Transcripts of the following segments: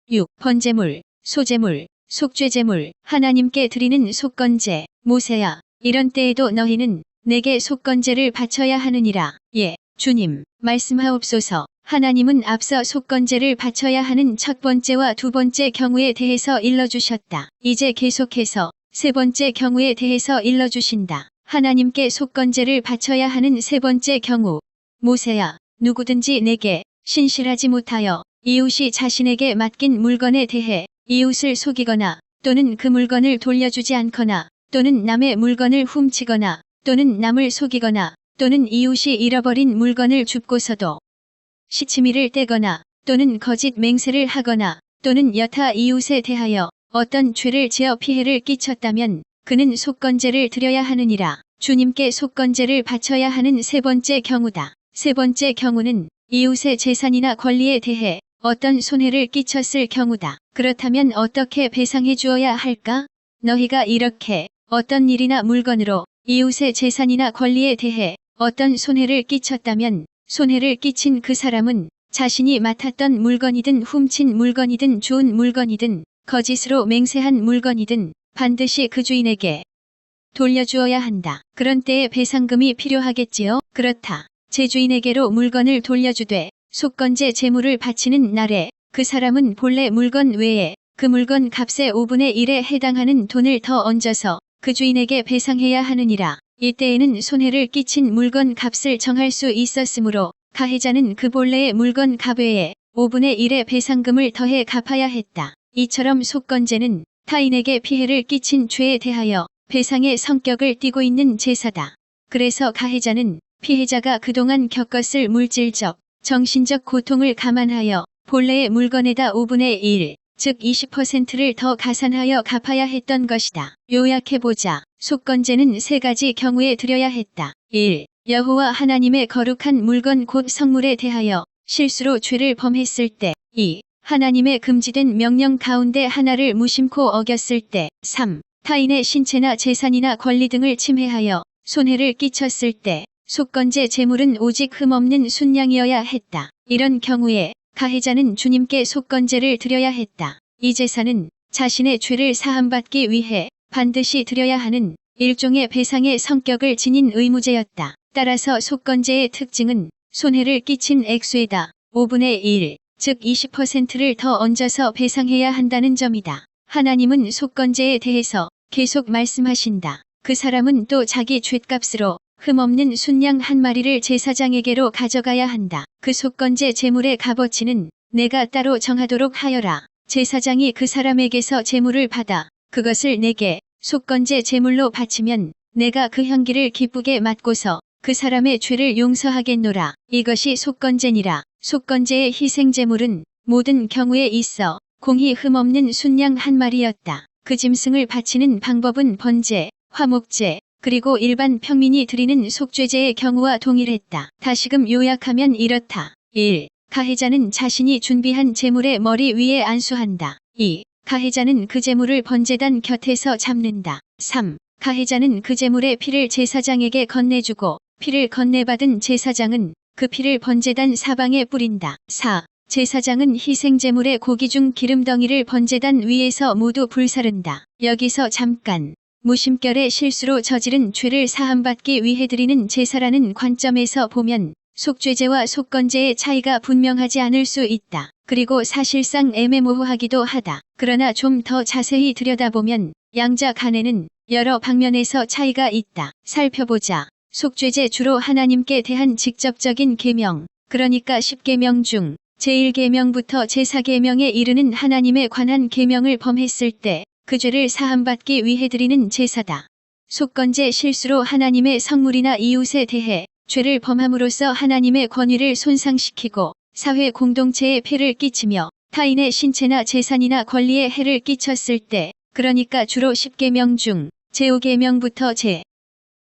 6. 번제물, 소제물, 속죄제물, 하나님께 드리는 속건제. 모세야, 이런 때에도 너희는 내게 속건제를 바쳐야 하느니라. 예, 주님, 말씀하옵소서. 하나님은 앞서 속건제를 바쳐야 하는 첫 번째와 두 번째 경우에 대해서 일러주셨다. 이제 계속해서 세 번째 경우에 대해서 일러주신다. 하나님께 속건제를 바쳐야 하는 세 번째 경우. 모세야, 누구든지 내게 신실하지 못하여 이웃이 자신에게 맡긴 물건에 대해 이웃을 속이거나 또는 그 물건을 돌려주지 않거나 또는 남의 물건을 훔치거나 또는 남을 속이거나 또는 이웃이 잃어버린 물건을 줍고서도 시치미를 떼거나 또는 거짓 맹세를 하거나 또는 여타 이웃에 대하여 어떤 죄를 지어 피해를 끼쳤다면 그는 속건제를 드려야 하느니라. 주님께 속건제를 바쳐야 하는 세 번째 경우다. 세 번째 경우는 이웃의 재산이나 권리에 대해 어떤 손해를 끼쳤을 경우다. 그렇다면 어떻게 배상해 주어야 할까? 너희가 이렇게 어떤 일이나 물건으로 이웃의 재산이나 권리에 대해 어떤 손해를 끼쳤다면 손해를 끼친 그 사람은 자신이 맡았던 물건이든 훔친 물건이든 주운 물건이든 거짓으로 맹세한 물건이든 반드시 그 주인에게 돌려주어야 한다. 그런 때에 배상금이 필요하겠지요. 그렇다. 제 주인에게로 물건을 돌려주되 속건제 제물을 바치는 날에 그 사람은 본래 물건 외에 그 물건 값의 5분의 1에 해당하는 돈을 더 얹어서 그 주인에게 배상해야 하느니라. 이때에는 손해를 끼친 물건 값을 정할 수 있었으므로 가해자는 그 본래의 물건 값 외에 5분의 1의 배상금을 더해 갚아야 했다. 이처럼 속건제는 타인에게 피해를 끼친 죄에 대하여 배상의 성격을 띠고 있는 제사다. 그래서 가해자는 피해자가 그동안 겪었을 물질적, 정신적 고통을 감안하여 본래의 물건에다 5분의 1, 즉 20%를 더 가산하여 갚아야 했던 것이다. 요약해보자. 속건제는 세 가지 경우에 드려야 했다. 1. 여호와 하나님의 거룩한 물건 곧 성물에 대하여 실수로 죄를 범했을 때. 2. 하나님의 금지된 명령 가운데 하나를 무심코 어겼을 때. 3. 타인의 신체나 재산이나 권리 등을 침해하여 손해를 끼쳤을 때. 속건제 제물은 오직 흠없는 순양이어야 했다. 이런 경우에 가해자는 주님께 속건제를 드려야 했다. 이 제사는 자신의 죄를 사함받기 위해 반드시 드려야 하는 일종의 배상의 성격을 지닌 의무제였다. 따라서 속건제의 특징은 손해를 끼친 액수에다 5분의 1, 즉 20%를 더 얹어서 배상해야 한다는 점이다. 하나님은 속건제에 대해서 계속 말씀하신다. 그 사람은 또 자기 죗값으로 흠없는 순양 한 마리를 제사장에게로 가져가야 한다. 그 속건제 제물의 값어치는 내가 따로 정하도록 하여라. 제사장이 그 사람에게서 제물을 받아 그것을 내게 속건제 제물로 바치면 내가 그 향기를 기쁘게 맡고서 그 사람의 죄를 용서하겠노라. 이것이 속건제니라. 속건제의 희생제물은 모든 경우에 있어 공히 흠없는 순양 한 마리였다. 그 짐승을 바치는 방법은 번제, 화목제, 그리고 일반 평민이 드리는 속죄제의 경우와 동일했다. 다시금 요약하면 이렇다. 1. 가해자는 자신이 준비한 제물의 머리 위에 안수한다. 2. 가해자는 그 제물을 번제단 곁에서 잡는다. 3. 가해자는 그 제물의 피를 제사장에게 건네주고 피를 건네받은 제사장은 그 피를 번제단 사방에 뿌린다. 4. 제사장은 희생제물의 고기 중 기름덩이를 번제단 위에서 모두 불사른다. 여기서 잠깐 무심결에 실수로 저지른 죄를 사함받기 위해 드리는 제사라는 관점에서 보면 속죄제와 속건제의 차이가 분명하지 않을 수 있다. 그리고 사실상 애매모호하기도 하다. 그러나 좀 더 자세히 들여다보면 양자 간에는 여러 방면에서 차이가 있다. 살펴보자. 속죄제 주로 하나님께 대한 직접적인 계명, 그러니까 10계명 중 제1계명부터 제4계명에 이르는 하나님에 관한 계명을 범했을 때 그 죄를 사함받기 위해 드리는 제사다. 속건제 실수로 하나님의 성물이나 이웃에 대해 죄를 범함으로써 하나님의 권위를 손상시키고 사회 공동체에 폐를 끼치며 타인의 신체나 재산이나 권리에 해를 끼쳤을 때, 그러니까 주로 10계명 중 제5계명부터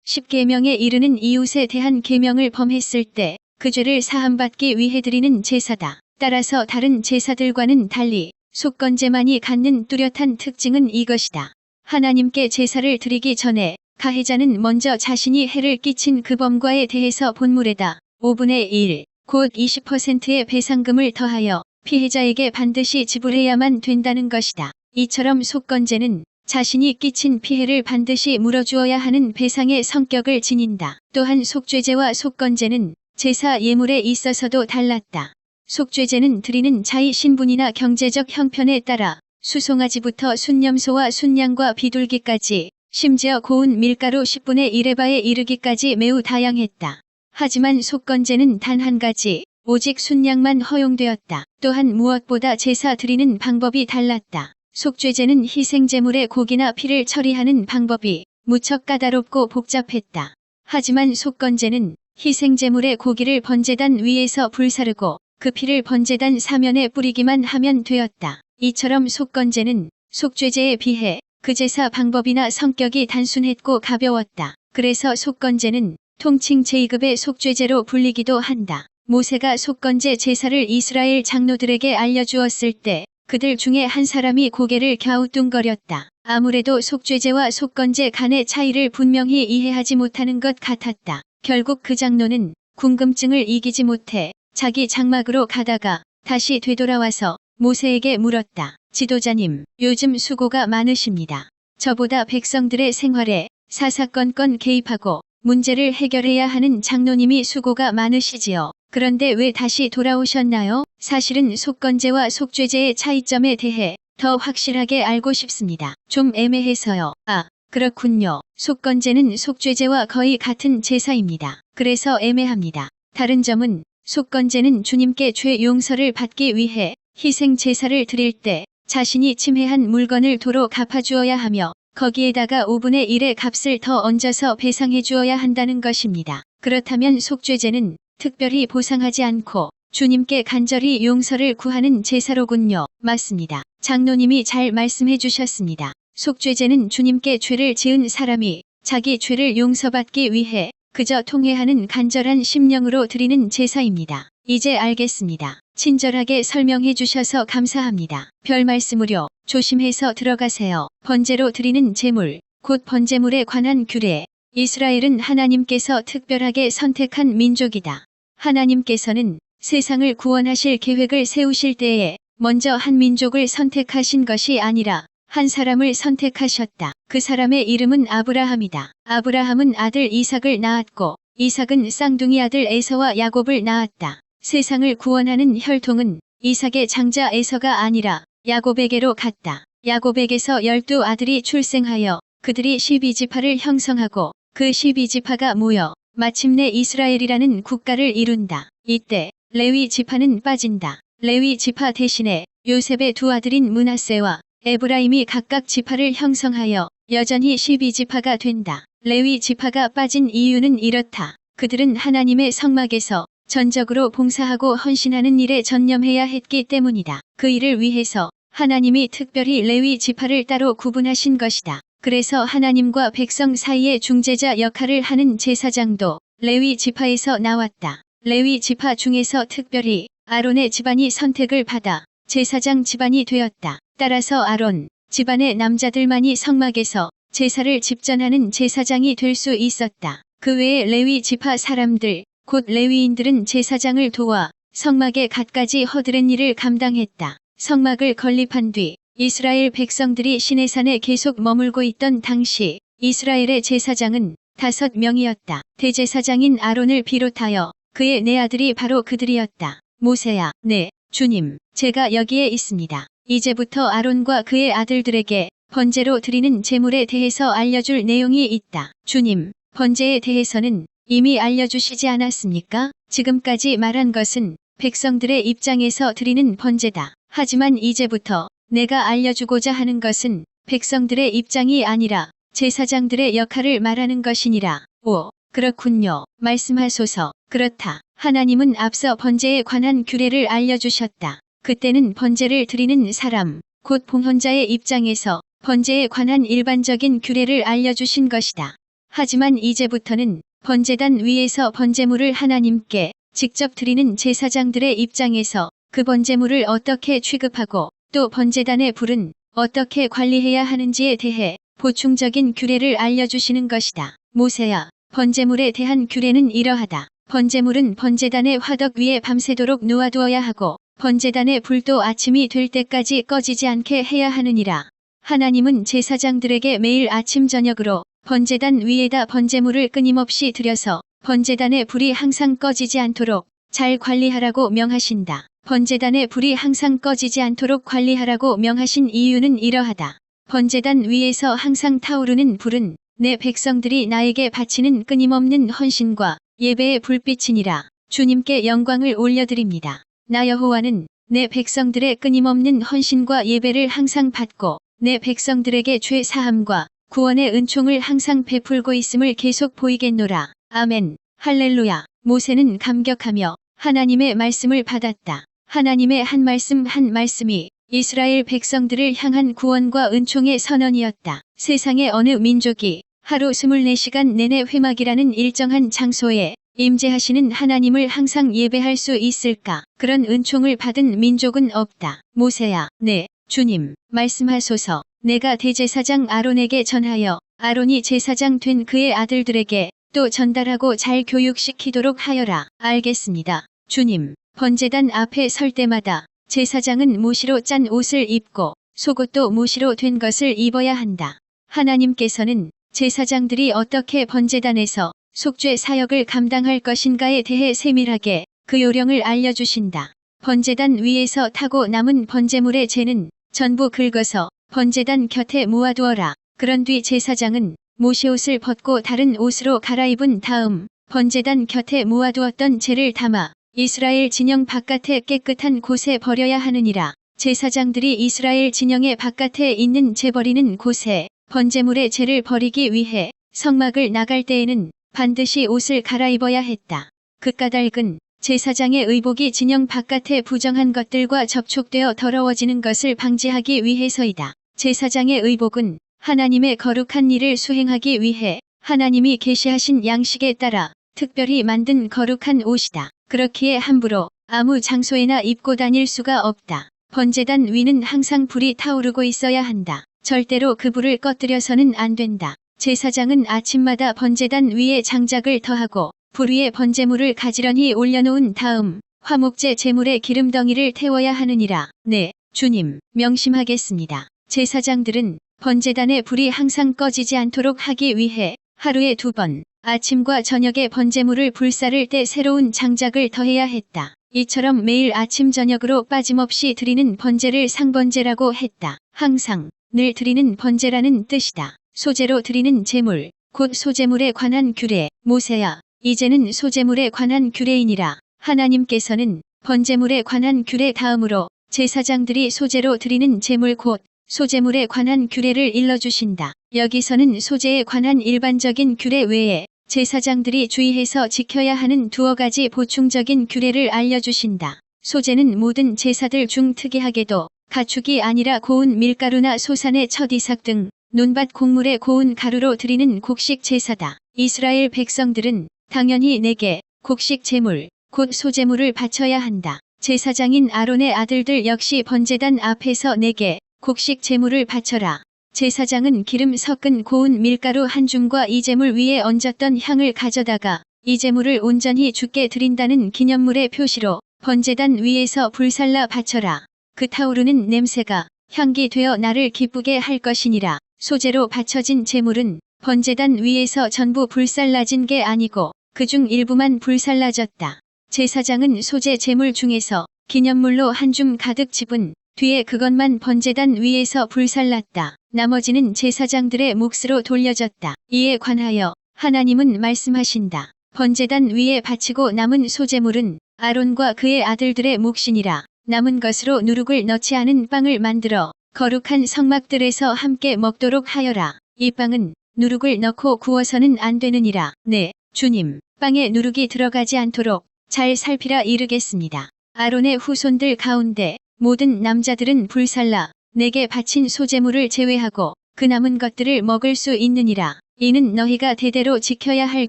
제10계명에 이르는 이웃에 대한 계명을 범했을 때 그 죄를 사함받기 위해 드리는 제사다. 따라서 다른 제사들과는 달리 속건제만이 갖는 뚜렷한 특징은 이것이다. 하나님께 제사를 드리기 전에 가해자는 먼저 자신이 해를 끼친 그 범과에 대해서 본물에다 5분의 1, 곧 20%의 배상금을 더하여 피해자에게 반드시 지불해야만 된다는 것이다. 이처럼 속건제는 자신이 끼친 피해를 반드시 물어주어야 하는 배상의 성격을 지닌다. 또한 속죄제와 속건제는 제사 예물에 있어서도 달랐다. 속죄제는 드리는 자의 신분이나 경제적 형편에 따라 수송아지부터 순념소와 순양과 비둘기까지 심지어 고운 밀가루 10분의 1의 바에 이르기까지 매우 다양했다. 하지만 속건제는 단 한 가지, 오직 순양만 허용되었다. 또한 무엇보다 제사 드리는 방법이 달랐다. 속죄제는 희생제물의 고기나 피를 처리하는 방법이 무척 까다롭고 복잡했다. 하지만 속건제는 희생제물의 고기를 번제단 위에서 불사르고 그 피를 번제단 사면에 뿌리기만 하면 되었다. 이처럼 속건제는 속죄제에 비해 그 제사 방법이나 성격이 단순했고 가벼웠다. 그래서 속건제는 통칭 제2급의 속죄제로 불리기도 한다. 모세가 속건제 제사를 이스라엘 장로들에게 알려주었을 때 그들 중에 한 사람이 고개를 갸우뚱거렸다. 아무래도 속죄제와 속건제 간의 차이를 분명히 이해하지 못하는 것 같았다. 결국 그 장로는 궁금증을 이기지 못해 자기 장막으로 가다가 다시 되돌아와서 모세에게 물었다. 지도자님, 요즘 수고가 많으십니다. 저보다 백성들의 생활에 사사건건 개입하고 문제를 해결해야 하는 장로님이 수고가 많으시지요. 그런데 왜 다시 돌아오셨나요? 사실은 속건제와 속죄제의 차이점에 대해 더 확실하게 알고 싶습니다. 좀 애매해서요. 아, 그렇군요. 속건제는 속죄제와 거의 같은 제사입니다. 그래서 애매합니다. 다른 점은 속건제는 주님께 죄 용서를 받기 위해 희생 제사를 드릴 때 자신이 침해한 물건을 도로 갚아주어야 하며 거기에다가 5분의 1의 값을 더 얹어서 배상해 주어야 한다는 것입니다. 그렇다면 속죄제는 특별히 보상하지 않고 주님께 간절히 용서를 구하는 제사로군요. 맞습니다. 장로님이 잘 말씀해 주셨습니다. 속죄제는 주님께 죄를 지은 사람이 자기 죄를 용서받기 위해 그저 통회하는 간절한 심령으로 드리는 제사입니다. 이제 알겠습니다. 친절하게 설명해 주셔서 감사합니다. 별 말씀을요. 조심해서 들어가세요. 번제로 드리는 제물, 곧 번제물에 관한 규례. 이스라엘은 하나님께서 특별하게 선택한 민족이다. 하나님께서는 세상을 구원하실 계획을 세우실 때에 먼저 한 민족을 선택하신 것이 아니라 한 사람을 선택하셨다. 그 사람의 이름은 아브라함이다. 아브라함은 아들 이삭을 낳았고 이삭은 쌍둥이 아들 에서와 야곱을 낳았다. 세상을 구원하는 혈통은 이삭의 장자 에서가 아니라 야곱에게로 갔다. 야곱에게서 12아들이 출생하여 그들이 12지파를 형성하고 그 12지파가 모여 마침내 이스라엘이라는 국가를 이룬다. 이때 레위 지파는 빠진다. 레위 지파 대신에 요셉의 두 아들인 므낫세와 에브라임이 각각 지파를 형성하여 여전히 12지파가 된다. 레위 지파가 빠진 이유는 이렇다. 그들은 하나님의 성막에서 전적으로 봉사하고 헌신하는 일에 전념해야 했기 때문이다. 그 일을 위해서 하나님이 특별히 레위 지파를 따로 구분하신 것이다. 그래서 하나님과 백성 사이의 중재자 역할을 하는 제사장도 레위 지파에서 나왔다. 레위 지파 중에서 특별히 아론의 집안이 선택을 받아 제사장 집안이 되었다. 따라서 아론 집안의 남자들만이 성막에서 제사를 집전하는 제사장이 될 수 있었다. 그 외에 레위 지파 사람들, 곧 레위인들은 제사장을 도와 성막의 갖가지 허드렛 일을 감당했다. 성막을 건립한 뒤 이스라엘 백성들이 시내산에 계속 머물고 있던 당시 이스라엘의 제사장은 5명이었다. 대제사장인 아론을 비롯하여 그의 네 아들이 바로 그들이었다. 모세야, 네, 주님, 제가 여기에 있습니다. 이제부터 아론과 그의 아들들에게 번제로 드리는 제물에 대해서 알려줄 내용이 있다. 주님, 번제에 대해서는 이미 알려주시지 않았습니까? 지금까지 말한 것은 백성들의 입장에서 드리는 번제다. 하지만 이제부터 내가 알려주고자 하는 것은 백성들의 입장이 아니라 제사장들의 역할을 말하는 것이니라. 오, 그렇군요. 말씀하소서. 그렇다. 하나님은 앞서 번제에 관한 규례를 알려주셨다. 그때는 번제를 드리는 사람, 곧 봉헌자의 입장에서 번제에 관한 일반적인 규례를 알려주신 것이다. 하지만 이제부터는 번제단 위에서 번제물을 하나님께 직접 드리는 제사장들의 입장에서 그 번제물을 어떻게 취급하고 또 번제단의 불은 어떻게 관리해야 하는지에 대해 보충적인 규례를 알려주시는 것이다. 모세야, 번제물에 대한 규례는 이러하다. 번제물은 번제단의 화덕 위에 밤새도록 놓아두어야 하고 번제단의 불도 아침이 될 때까지 꺼지지 않게 해야 하느니라. 하나님은 제사장들에게 매일 아침 저녁으로 번제단 위에다 번제물을 끊임없이 드려서 번제단의 불이 항상 꺼지지 않도록 잘 관리하라고 명하신다. 번제단의 불이 항상 꺼지지 않도록 관리하라고 명하신 이유는 이러하다. 번제단 위에서 항상 타오르는 불은 내 백성들이 나에게 바치는 끊임없는 헌신과 예배의 불빛이니라. 주님께 영광을 올려드립니다. 나 여호와는 내 백성들의 끊임없는 헌신과 예배를 항상 받고 내 백성들에게 죄 사함과 구원의 은총을 항상 베풀고 있음을 계속 보이겠노라. 아멘. 할렐루야. 모세는 감격하며 하나님의 말씀을 받았다. 하나님의 한 말씀이 이스라엘 백성들을 향한 구원과 은총의 선언이었다. 세상의 어느 민족이 하루 24시간 내내 회막이라는 일정한 장소에 임재하시는 하나님을 항상 예배할 수 있을까? 그런 은총을 받은 민족은 없다. 모세야, 네, 주님, 말씀하소서. 내가 대제사장 아론에게 전하여 아론이 제사장 된 그의 아들들에게 또 전달하고 잘 교육시키도록 하여라. 알겠습니다. 주님, 번제단 앞에 설 때마다 제사장은 모시로 짠 옷을 입고 속옷도 모시로 된 것을 입어야 한다. 하나님께서는 제사장들이 어떻게 번제단에서 속죄 사역을 감당할 것인가에 대해 세밀하게 그 요령을 알려주신다. 번제단 위에서 타고 남은 번제물의 재는 전부 긁어서 번제단 곁에 모아두어라. 그런 뒤 제사장은 모시옷을 벗고 다른 옷으로 갈아입은 다음 번제단 곁에 모아두었던 재를 담아 이스라엘 진영 바깥에 깨끗한 곳에 버려야 하느니라. 제사장들이 이스라엘 진영의 바깥에 있는 재 버리는 곳에 번제물의 재를 버리기 위해 성막을 나갈 때에는 반드시 옷을 갈아입어야 했다. 그 까닭은 제사장의 의복이 진영 바깥의 부정한 것들과 접촉되어 더러워지는 것을 방지하기 위해서이다. 제사장의 의복은 하나님의 거룩한 일을 수행하기 위해 하나님이 계시하신 양식에 따라 특별히 만든 거룩한 옷이다. 그렇기에 함부로 아무 장소에나 입고 다닐 수가 없다. 번제단 위는 항상 불이 타오르고 있어야 한다. 절대로 그 불을 꺼뜨려서는 안 된다. 제사장은 아침마다 번제단 위에 장작을 더하고 불 위에 번제물을 가지런히 올려놓은 다음 화목제 제물의 기름덩이를 태워야 하느니라. 네, 주님, 명심하겠습니다. 제사장들은 번제단의 불이 항상 꺼지지 않도록 하기 위해 하루에 2번, 아침과 저녁에 번제물을 불사를 때 새로운 장작을 더해야 했다. 이처럼 매일 아침 저녁으로 빠짐없이 드리는 번제를 상번제라고 했다. 항상, 늘 드리는 번제라는 뜻이다. 소제로 드리는 제물, 곧 소제물에 관한 규례. 모세야, 이제는 소제물에 관한 규례이니라. 하나님께서는 번제물에 관한 규례 다음으로 제사장들이 소제로 드리는 제물 곧 소제물에 관한 규례를 일러주신다. 여기서는 소제에 관한 일반적인 규례 외에 제사장들이 주의해서 지켜야 하는 2가지 보충적인 규례를 알려주신다. 소제는 모든 제사들 중 특이하게도 가축이 아니라 고운 밀가루나 소산의 첫 이삭 등 논밭 곡물의 고운 가루로 드리는 곡식 제사다. 이스라엘 백성들은 당연히 내게 곡식 제물, 곧 소제물을 바쳐야 한다. 제사장인 아론의 아들들 역시 번제단 앞에서 내게 곡식 제물을 바쳐라. 제사장은 기름 섞은 고운 밀가루 한 줌과 이 제물 위에 얹었던 향을 가져다가 이 제물을 온전히 주께 드린다는 기념물의 표시로 번제단 위에서 불살라 바쳐라. 그 타오르는 냄새가 향기 되어 나를 기쁘게 할 것이니라. 소제로 바쳐진 제물은 번제단 위에서 전부 불살라진 게 아니고 그중 일부만 불살라졌다. 제사장은 소제 제물 중에서 기념물로 한 줌 가득 집은 뒤에 그것만 번제단 위에서 불살랐다. 나머지는 제사장들의 몫으로 돌려졌다. 이에 관하여 하나님은 말씀하신다. 번제단 위에 바치고 남은 소제물은 아론과 그의 아들들의 몫이니라. 남은 것으로 누룩을 넣지 않은 빵을 만들어 거룩한 성막들에서 함께 먹도록 하여라. 이 빵은 누룩을 넣고 구워서는 안 되느니라. 네, 주님, 빵에 누룩이 들어가지 않도록 잘 살피라 이르겠습니다. 아론의 후손들 가운데 모든 남자들은 불살라 내게 바친 소제물을 제외하고 그 남은 것들을 먹을 수 있느니라. 이는 너희가 대대로 지켜야 할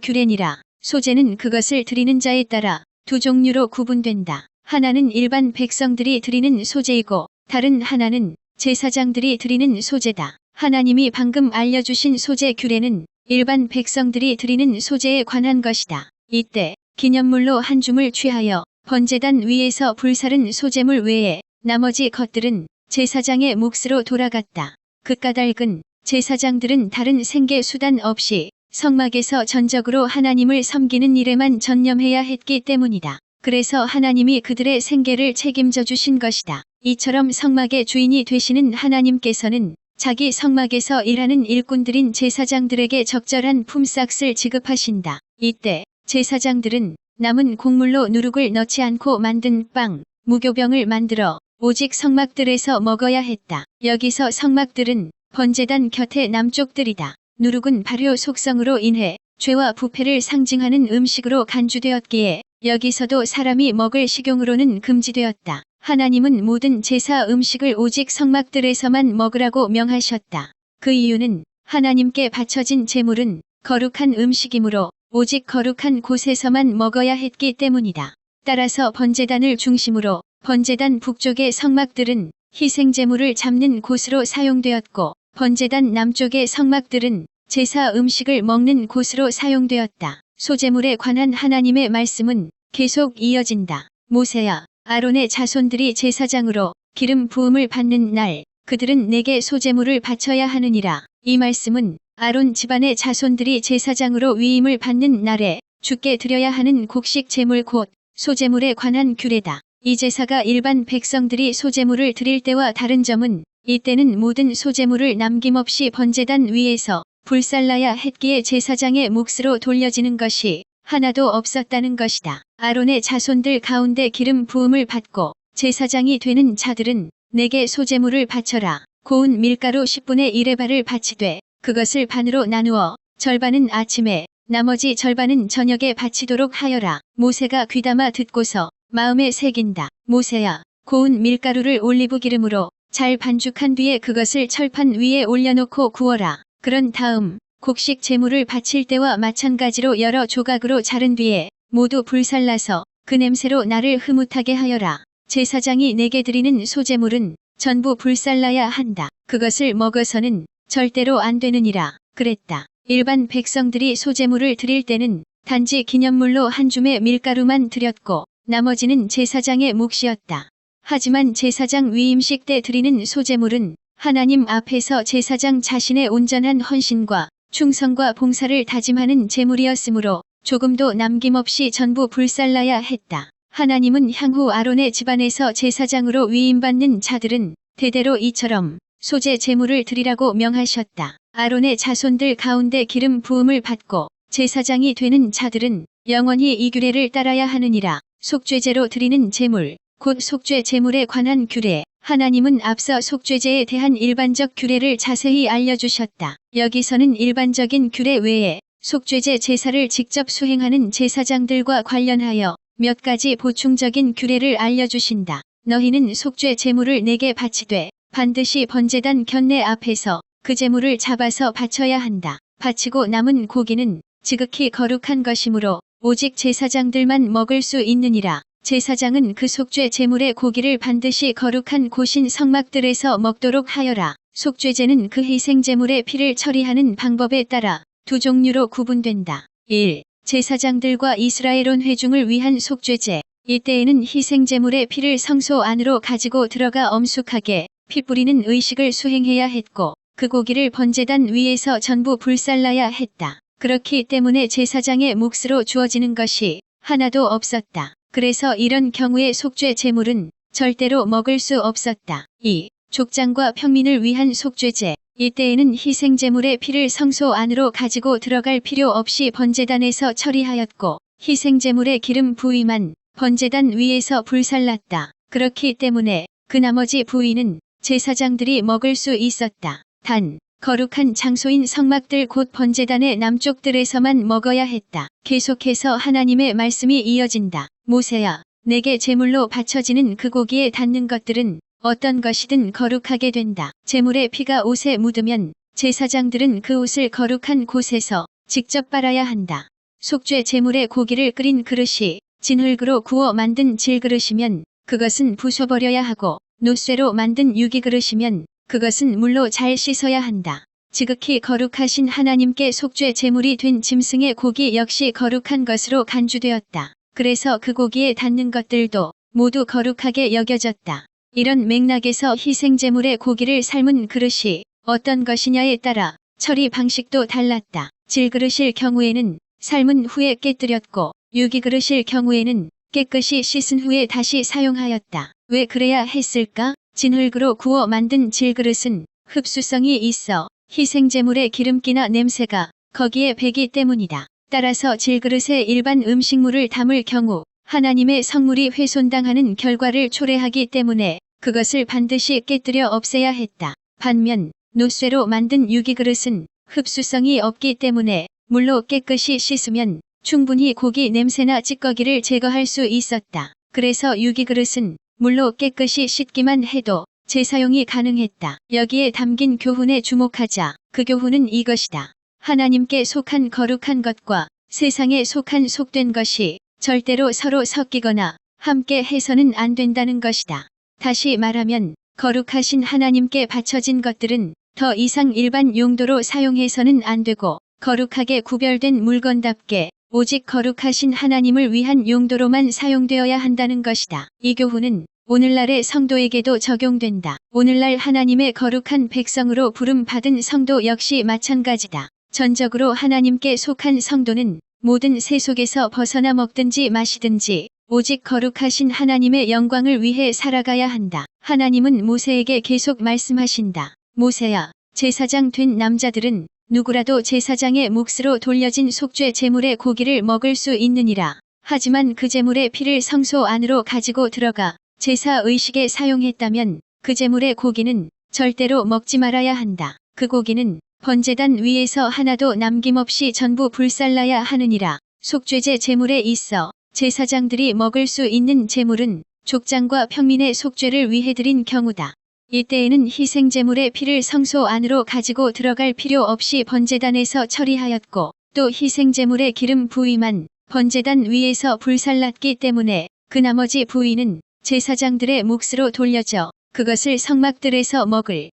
규례니라. 소제는 그것을 드리는 자에 따라 2종류로 구분된다. 하나는 일반 백성들이 드리는 소제이고 다른 하나는 제사장들이 드리는 소제다. 하나님이 방금 알려주신 소제 규례는 일반 백성들이 드리는 소제에 관한 것이다. 이때 기념물로 한 줌을 취하여 번제단 위에서 불살은 소제물 외에 나머지 것들은 제사장의 몫으로 돌아갔다. 그 까닭은 제사장들은 다른 생계 수단 없이 성막에서 전적으로 하나님을 섬기는 일에만 전념해야 했기 때문이다. 그래서 하나님이 그들의 생계를 책임져 주신 것이다. 이처럼 성막의 주인이 되시는 하나님께서는 자기 성막에서 일하는 일꾼들인 제사장들에게 적절한 품삯을 지급하신다. 이때 제사장들은 남은 곡물로 누룩을 넣지 않고 만든 빵, 무교병을 만들어 오직 성막들에서 먹어야 했다. 여기서 성막들은 번제단 곁의 남쪽들이다. 누룩은 발효 속성으로 인해 죄와 부패를 상징하는 음식으로 간주되었기에 여기서도 사람이 먹을 식용으로는 금지되었다. 하나님은 모든 제사 음식을 오직 성막들에서만 먹으라고 명하셨다. 그 이유는 하나님께 바쳐진 제물은 거룩한 음식이므로 오직 거룩한 곳에서만 먹어야 했기 때문이다. 따라서 번제단을 중심으로 번제단 북쪽의 성막들은 희생제물을 잡는 곳으로 사용되었고 번제단 남쪽의 성막들은 제사 음식을 먹는 곳으로 사용되었다. 소제물에 관한 하나님의 말씀은 계속 이어진다. 모세야, 아론의 자손들이 제사장으로 기름 부음을 받는 날 그들은 내게 소제물을 바쳐야 하느니라. 이 말씀은 아론 집안의 자손들이 제사장으로 위임을 받는 날에 주께 드려야 하는 곡식 제물 곧 소제물에 관한 규례다. 이 제사가 일반 백성들이 소제물을 드릴 때와 다른 점은 이때는 모든 소제물을 남김없이 번제단 위에서 불살라야 했기에 제사장의 몫으로 돌려지는 것이 하나도 없었다는 것이다. 아론의 자손들 가운데 기름 부음을 받고 제사장이 되는 자들은 내게 소제물을 바쳐라. 고운 밀가루 10분의 1의 발을 바치되 그것을 반으로 나누어 절반은 아침에 나머지 절반은 저녁에 바치도록 하여라. 모세가 귀담아 듣고서 마음에 새긴다. 모세야, 고운 밀가루를 올리브 기름으로 잘 반죽한 뒤에 그것을 철판 위에 올려놓고 구워라. 그런 다음 곡식 제물을 바칠 때와 마찬가지로 여러 조각으로 자른 뒤에 모두 불살라서 그 냄새로 나를 흐뭇하게 하여라. 제사장이 내게 드리는 소제물은 전부 불살라야 한다. 그것을 먹어서는 절대로 안 되느니라. 그랬다. 일반 백성들이 소제물을 드릴 때는 단지 기념물로 한 줌의 밀가루만 드렸고 나머지는 제사장의 몫이었다. 하지만 제사장 위임식 때 드리는 소제물은 하나님 앞에서 제사장 자신의 온전한 헌신과 충성과 봉사를 다짐하는 제물이었으므로 조금도 남김없이 전부 불살라야 했다. 하나님은 향후 아론의 집안에서 제사장으로 위임받는 자들은 대대로 이처럼 소제 제물을 드리라고 명하셨다. 아론의 자손들 가운데 기름 부음을 받고 제사장이 되는 자들은 영원히 이 규례를 따라야 하느니라. 속죄제로 드리는 제물, 곧 속죄 제물에 관한 규례. 하나님은 앞서 속죄제에 대한 일반적 규례를 자세히 알려주셨다. 여기서는 일반적인 규례 외에 속죄제 제사를 직접 수행하는 제사장들과 관련하여 몇 가지 보충적인 규례를 알려주신다. 너희는 속죄 제물을 내게 바치되 반드시 번제단 견내 앞에서 그 제물을 잡아서 바쳐야 한다. 바치고 남은 고기는 지극히 거룩한 것이므로 오직 제사장들만 먹을 수 있느니라. 제사장은 그 속죄 제물의 고기를 반드시 거룩한 곳인 성막들에서 먹도록 하여라. 속죄제는 그 희생 제물의 피를 처리하는 방법에 따라 두 종류로 구분된다. 1. 제사장들과 이스라엘 온 회중을 위한 속죄제. 이때에는 희생 제물의 피를 성소 안으로 가지고 들어가 엄숙하게 피 뿌리는 의식을 수행해야 했고 그 고기를 번제단 위에서 전부 불살라야 했다. 그렇기 때문에 제사장의 몫으로 주어지는 것이 하나도 없었다. 그래서 이런 경우에 속죄 제물은 절대로 먹을 수 없었다. 2. 족장과 평민을 위한 속죄제. 이때에는 희생 제물의 피를 성소 안으로 가지고 들어갈 필요 없이 번제단에서 처리하였고 희생 제물의 기름 부위만 번제단 위에서 불살랐다. 그렇기 때문에 그 나머지 부위는 제사장들이 먹을 수 있었다. 단, 거룩한 장소인 성막들 곧 번제단의 남쪽들에서만 먹어야 했다. 계속해서 하나님의 말씀이 이어진다. 모세야, 내게 제물로 바쳐지는 그 고기에 닿는 것들은 어떤 것이든 거룩하게 된다. 제물의 피가 옷에 묻으면 제사장들은 그 옷을 거룩한 곳에서 직접 빨아야 한다. 속죄 제물의 고기를 끓인 그릇이 진흙으로 구워 만든 질그릇이면 그것은 부숴버려야 하고 노쇠로 만든 유기그릇이면 그것은 물로 잘 씻어야 한다. 지극히 거룩하신 하나님께 속죄 제물이 된 짐승의 고기 역시 거룩한 것으로 간주되었다. 그래서 그 고기에 닿는 것들도 모두 거룩하게 여겨졌다. 이런 맥락에서 희생제물의 고기를 삶은 그릇이 어떤 것이냐에 따라 처리 방식도 달랐다. 질그릇일 경우에는 삶은 후에 깨뜨렸고 유기그릇일 경우에는 깨끗이 씻은 후에 다시 사용하였다. 왜 그래야 했을까? 진흙으로 구워 만든 질그릇은 흡수성이 있어 희생제물의 기름기나 냄새가 거기에 배기 때문이다. 따라서 질그릇에 일반 음식물을 담을 경우 하나님의 성물이 훼손당하는 결과를 초래하기 때문에 그것을 반드시 깨뜨려 없애야 했다. 반면 노쇠로 만든 유기그릇은 흡수성이 없기 때문에 물로 깨끗이 씻으면 충분히 고기 냄새나 찌꺼기를 제거할 수 있었다. 그래서 유기그릇은 물로 깨끗이 씻기만 해도 재사용이 가능했다. 여기에 담긴 교훈에 주목하자. 그 교훈은 이것이다. 하나님께 속한 거룩한 것과 세상에 속한 속된 것이 절대로 서로 섞이거나 함께 해서는 안 된다는 것이다. 다시 말하면 거룩하신 하나님께 바쳐진 것들은 더 이상 일반 용도로 사용해서는 안 되고 거룩하게 구별된 물건답게 오직 거룩하신 하나님을 위한 용도로만 사용되어야 한다는 것이다. 이 교훈은 오늘날의 성도에게도 적용된다. 오늘날 하나님의 거룩한 백성으로 부름받은 성도 역시 마찬가지다. 전적으로 하나님께 속한 성도는 모든 세속에서 벗어나 먹든지 마시든지 오직 거룩하신 하나님의 영광을 위해 살아가야 한다. 하나님은 모세에게 계속 말씀하신다. 모세야, 제사장 된 남자들은 누구라도 제사장의 몫으로 돌려진 속죄 제물의 고기를 먹을 수 있느니라. 하지만 그 제물의 피를 성소 안으로 가지고 들어가 제사 의식에 사용했다면 그 제물의 고기는 절대로 먹지 말아야 한다. 그 고기는 번제단 위에서 하나도 남김없이 전부 불살라야 하느니라. 속죄제 제물에 있어 제사장들이 먹을 수 있는 제물은 족장과 평민의 속죄를 위해 드린 경우다. 이때에는 희생제물의 피를 성소 안으로 가지고 들어갈 필요 없이 번제단에서 처리하였고 또 희생제물의 기름 부위만 번제단 위에서 불살랐기 때문에 그 나머지 부위는 제사장들의 몫으로 돌려져 그것을 성막들에서 먹을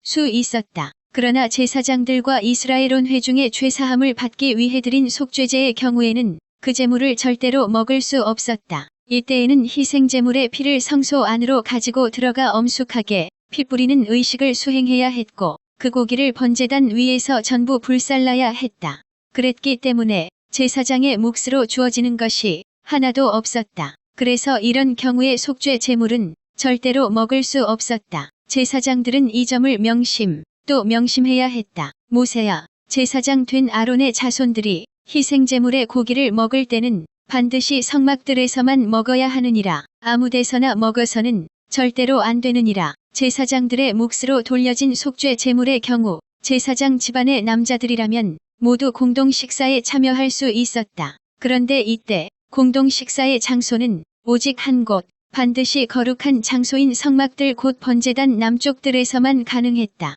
수 있었다. 그러나 제사장들과 이스라엘 온 회중의 죄사함을 받기 위해 드린 속죄제의 경우에는 그 제물을 절대로 먹을 수 없었다. 이때에는 희생제물의 피를 성소 안으로 가지고 들어가 엄숙하게 피 뿌리는 의식을 수행해야 했고 그 고기를 번제단 위에서 전부 불살라야 했다. 그랬기 때문에 제사장의 몫으로 주어지는 것이 하나도 없었다. 그래서 이런 경우의 속죄 제물은 절대로 먹을 수 없었다. 제사장들은 이 점을 또 명심해야 했다. 모세야, 제사장 된 아론의 자손들이 희생제물의 고기를 먹을 때는 반드시 성막들에서만 먹어야 하느니라. 아무 데서나 먹어서는 절대로 안 되느니라. 제사장들의 몫으로 돌려진 속죄 제물의 경우 제사장 집안의 남자들이라면 모두 공동 식사에 참여할 수 있었다. 그런데 이때 공동 식사의 장소는 오직 한 곳, 반드시 거룩한 장소인 성막들 곧 번제단 남쪽들에서만 가능했다.